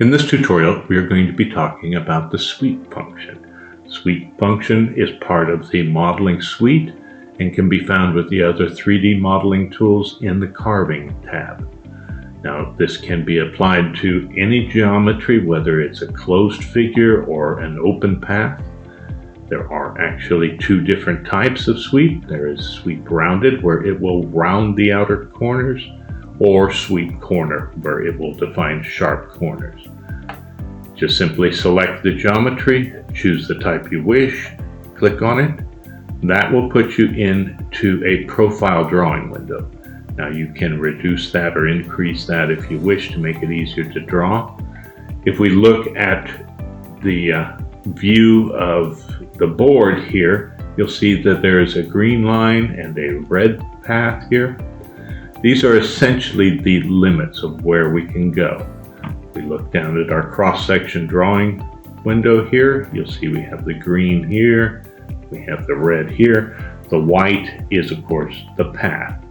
In this tutorial, we are going to be talking about the sweep function. Sweep function is part of the modeling suite and can be found with the other 3D modeling tools in the carving tab. Now, this can be applied to any geometry, whether it's a closed figure or an open path. There are actually two different types of sweep. There is sweep rounded, where it will round the outer corners, or sweep corner, where it will define sharp corners. Just simply select the geometry, choose the type you wish, click on it. That will put you into a profile drawing window. Now you can reduce that or increase that if you wish to make it easier to draw. If we look at the view of the board here, you'll see that there is a green line and a red path here. These are essentially the limits of where we can go. We look down at our cross-section drawing window here. You'll see we have the green here, we have the red here. The white is, of course, the path.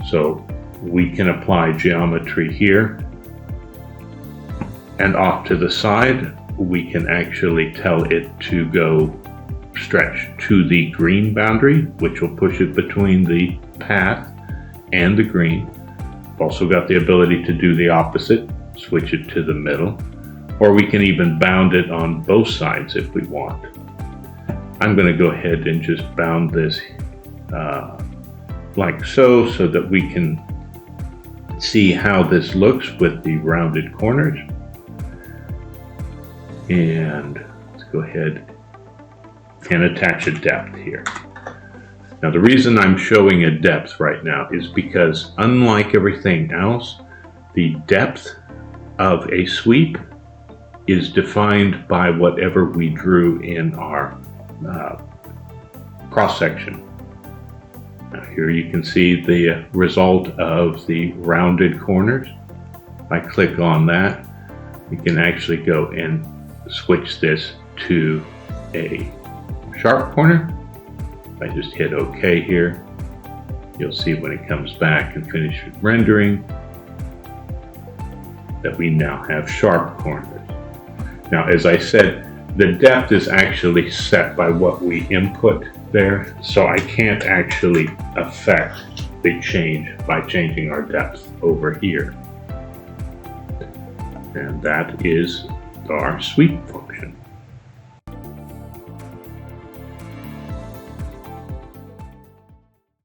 So we can apply geometry here, and off to the side we can actually tell it to go stretch to the green boundary, which will push it between the path and the green. We've also got the ability to do the opposite, switch it to the middle, or we can even bound it on both sides if we want. I'm going to go ahead and just bound this like so that we can see how this looks with the rounded corners. And let's go ahead and attach a depth here. Now, the reason I'm showing a depth right now is because, unlike everything else, the depth of a sweep is defined by whatever we drew in our cross-section. Now, here you can see the result of the rounded corners. If I click on that, we can actually go and switch this to a sharp corner. I just hit OK here. You'll see when it comes back and finishes rendering that we now have sharp corners. Now, as I said, the depth is actually set by what we input there, so I can't actually affect the change by changing our depth over here. And that is our sweep function.